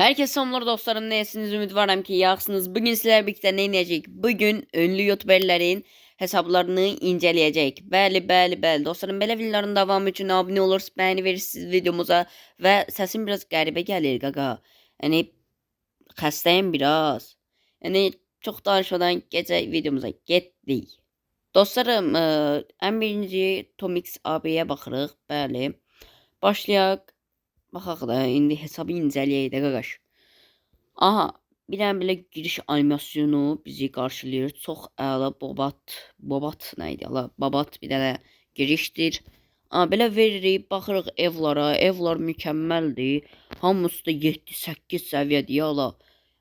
Herkese selamlar dostlarım. Neyesiniz? Ümidvaram ki yaxşısınız. Bugün sizlerle birlikte ne inəcəyik? Bugün ünlü youtuberlərin hesablarını inceleyecek. Bəli dostlarım, belə videoların davamı üçün abunə olursunuz, bəyəni verirsiniz videomuza və səsim biraz qəribə gəlir qaqa. Yəni xəstəyim biraz. Yəni çox danışmadan gecə videomuza getdik. Dostlarım, ən birinci Tomix abiyə baxırıq. Bəli. Başlayaq. Baxaq da indi hesabı incələyək də qaqaş. Aha, bir dənə belə giriş animasyonu bizi qarşılayır. Çox əla Bobat nə idi? Allah, Babat bir dənə girişdir. Belə veririk, baxırıq evlara. Evlar mükəmməldir. Hamısı da 7-8 səviyyədir. Allah,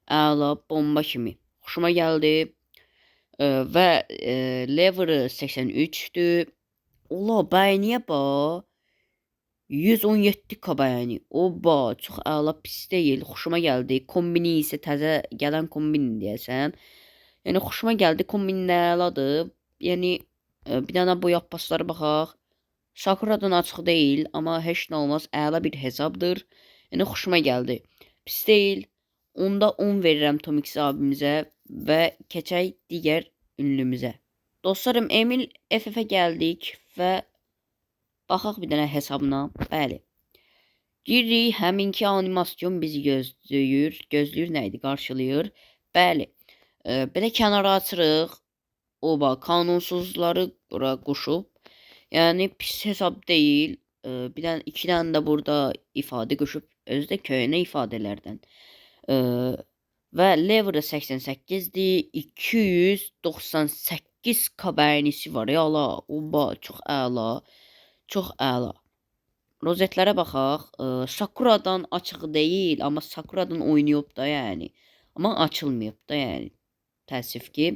əla, bomba kimi. Xoşuma gəldi. Və level'ı 83'dür. Allah, bəyniyə bax. 117 kaba yani. Oba, çox əla, pis deyil. Xoşuma gəldi. Kombini isə təzə gələn kombin deyəsən. Yəni xoşuma gəldi. Kombin də əladır. Yəni bir dənə bu yapbaslara baxaq. Sakura'dan açıq deyil, amma heç nə olmaz. Əla bir hesabdır. Yəni xoşuma gəldi. Pis deyil. Onda 10 verirəm Tomix abimizə və keçək digər ünlümüzə. Dostlarım, Emil FF-ə gəldik və baxaq bir dənə hesabına. Bəli. Giririk, həminki animasyon bizi gözləyir nə idi? Qarşılayır. Bəli. Belə kənara açırıq. Oba, qanunsuzları bura qoşub. Yəni pis hesab deyil. Bir dənə 2 dənə də burada ifadə qoşub. Özü də köhnə ifadələrdən. Və level'ı 88'dir. 298 kabernisi var. Ya Allah, oba, çox əla. Çox əla. Rozetlərə baxaq. Sakura'dan açıq deyil, amma Sakura'dan oynayıb da yəni. Amma açılmayıb da yəni. Təəssüf ki.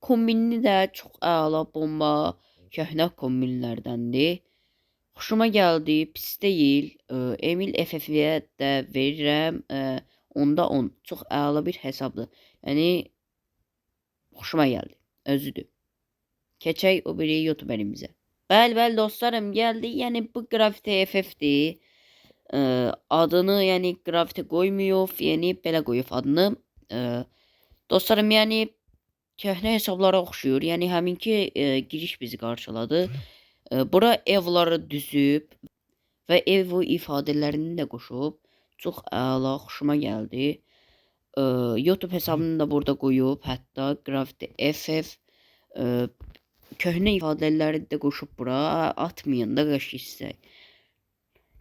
Kombinini də çox əla, bomba, köhnə kombinlərdəndir. Xoşuma gəldi, pis deyil. Emil FF-yə də verirəm. Onda 10. Çox əla bir hesabdır. Yəni xoşuma gəldi. Özüdür. Keçək o biri youtuberimizə. Bəli dostlarım, gəldi. Yəni bu Gravity FF-dir. Adını yəni Gravity qoymuyor, yəni belə qoyub adını. Dostlarım, yəni köhnə hesablara oxşuyur. Yəni həminki giriş bizi qarşıladı. Bura evları düzüb və ev ifadələrini də qoşub. Çox əla, xoşuma gəldi. YouTube hesabını da burada qoyub, hətta Gravity FF köhnə ifadələri də qoşub bura. Atmayın da qaş istək.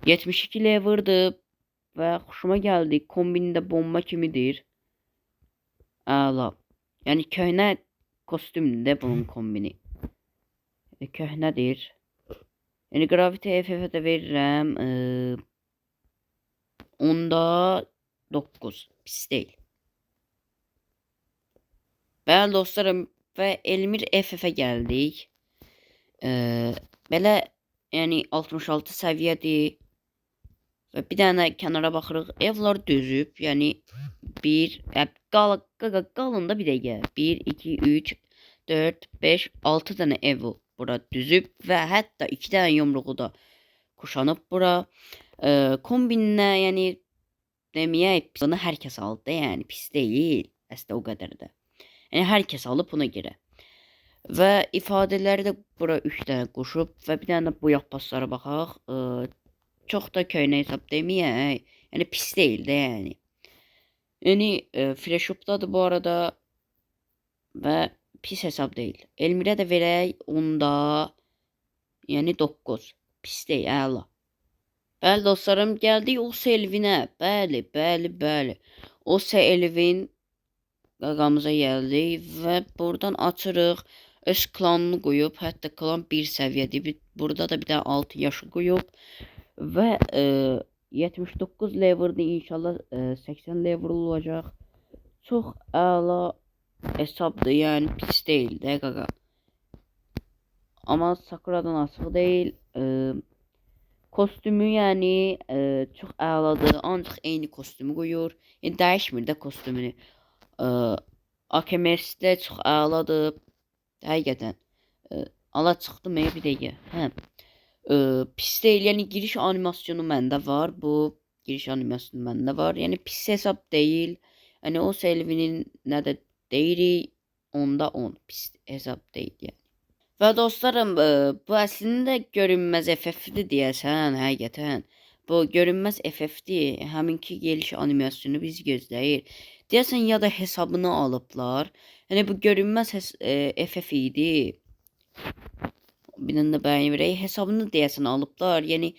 72 level'dır və xoşuma gəldi. Kombini də bomba kimidir. Əla. Yəni köhnə kostyumdur da bunun kombini. Köhnədir. Yəni Gravity FF-ə də verirəm. Onda 9. Pis deyil. Bəli dostlarım, və Elmir FF-ə gəldik. Belə yəni 66 səviyyədir. Və bir dənə kənara baxırıq. Evlar düzüb. Yəni 1 qalın da bir dəqiqə. 1 2 3 4 5 6 dənə ev bura düzüb və hətta 2 dənə yumruğu da kuşanıb bura. Kombininə yəni deməyək, bunu hər kəs aldı, yəni pis deyil. Əslində o qədər də. Yəni hər kəs alıb buna görə. Və ifadələri də bura 3 dənə qoşub və bir dənə bu yapbaslara baxaq. Çox da köhnə hesab deməyək. Yəni pis deyil də yəni. Yəni Freshop'dadır bu arada və pis hesab deyil. Elmirə də verək, onda yəni 9. Pis deyil, əla. Bəli dostlarım, gəldik o Selvinə. Bəli. O Selvin qaqamıza gəldik və buradan açırıq. Öz klanını qoyub, hətta klan 1 səviyyədir. Burada da bir dənə 6 yaşı qoyub və 79 level'dir, inşallah 80 level olacaq. Çox əla hesabdır, yəni pis deyil də qaqa. Amma Sakura'dan açıq deyil. Kostümü yəni çox əladır, ancaq eyni kostümü qoyur. Yəni dəyişmir də kostümünü. AKMS də çox əladır. Həqiqətən. Ala çıxdı mı bir dəqiqə. Pis deyil, yəni giriş animasyonu məndə var. Bu giriş animasyonu məndə var. Yəni pis hesab deyil. Yəni o Selvinin nə də deyirik 10'da 10 pis hesab deyil yəni. Və dostlarım, bu əslində görünməz FF-dir deyəsən, həqiqətən. Bu görünməz FF-dir. Həminki geliş animasyonu bizi gözləyir. Deyəsən ya da hesabını alıblar. Yəni bu görünməz FF idi. Bir dənə də bəyəni verək. Hesabını deyəsən alıblar. Yəni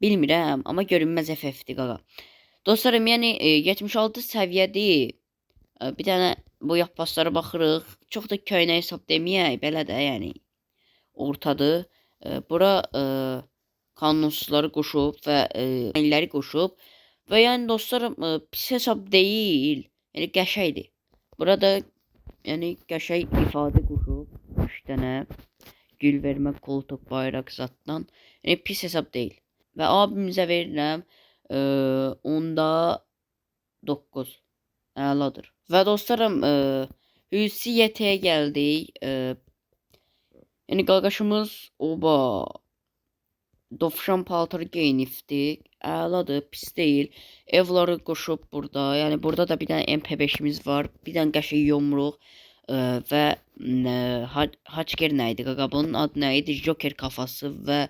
bilmirəm, amma görünməz FF-dir qaqa. Dostlarım, yəni 76 səviyyədir. Bir dənə bu yapbaslara baxırıq. Çox da köynə hesab deməyək, belə də yəni ortadır. Bura qanunsuzları qoşub və əlləri qoşub və yəni dostlarım pis hesab deyil. Yəni qəşəngdir. Burada yəni qəşəng ifadə qoşub 3 dənə gül vermə, koltuq, bayraq zatdan. Yəni pis hesab deyil. Və abimizə verirəm 10'da 9. Əladır. Və dostlarım, Hulusi YT-yə gəldik. Yəni qardaşımız oba dovşan paltarı geyinibdi. Əladır, pis deyil. Evları qoşub burada. Yəni burada da bir dənə MP5'imiz var. Bir dənə qəşəng yumruq və Haçker nə idi qaqa? Bunun adı nə idi? Joker kafası və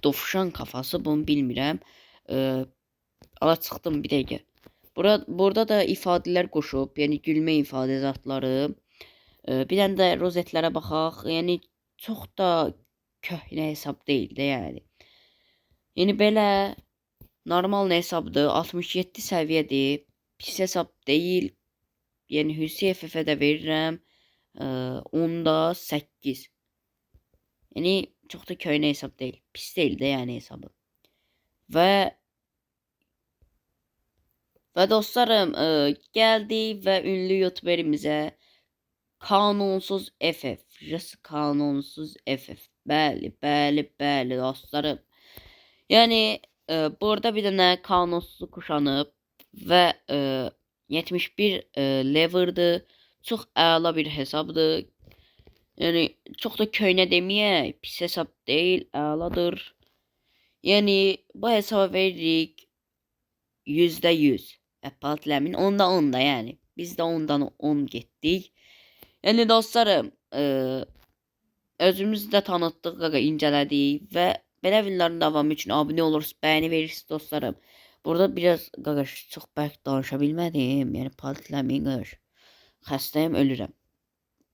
dovşan kafası, bunu bilmirəm. Ala çıxdım bir dəqiqə. Burada da ifadələr qoşub, yəni gülmə ifadə zatları. Bir dənə də rozetlərə baxaq. Yəni çox da köhnə hesab deyil də yəni. Yəni belə normal hesabdır. 67 səviyyədir. Pis hesab deyil. Yəni Hulusi FF-ə də verirəm 10'da 8. Yəni çox da köhnə hesab deyil. Pis deyil də yəni hesabı. Və dostlarım, gəldik və ünlü youtuberimizə kanunsuz FF. Kanunsuz FF. Bəli, bəli, bəli dostlarım. Yəni burada bir dənə kanunsuz kuşanıb və 71 lever'dır. Çox əla bir hesabdır. Yəni çox da köynə deməyək, pis hesab deyil, əladır. Yəni bu hesaba veririk %100. Partləmin 10'da 10'da yəni. Biz də 10'dan 10 getdik. Yəni dostlarım, özümüzü də tanıtdıq, qaqa incələdik və belə videoların davamı üçün abunə olursunuz, bəyəni verirsiniz dostlarım. Burada biraz qaqa çox bərk danışa bilmədim. Yəni partləmin qaqa. Xəstəyim, ölürəm.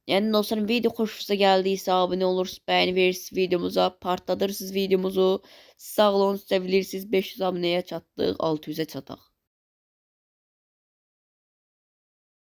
Yəni dostlarım, video xoşunuza gəldiysə abunə olursunuz, bəyəni verirsiniz videomuza, partladırsınız videomuzu. Sağ olun, sevilirsiniz. 500 abunəyə çatdıq, 600'ə çataq.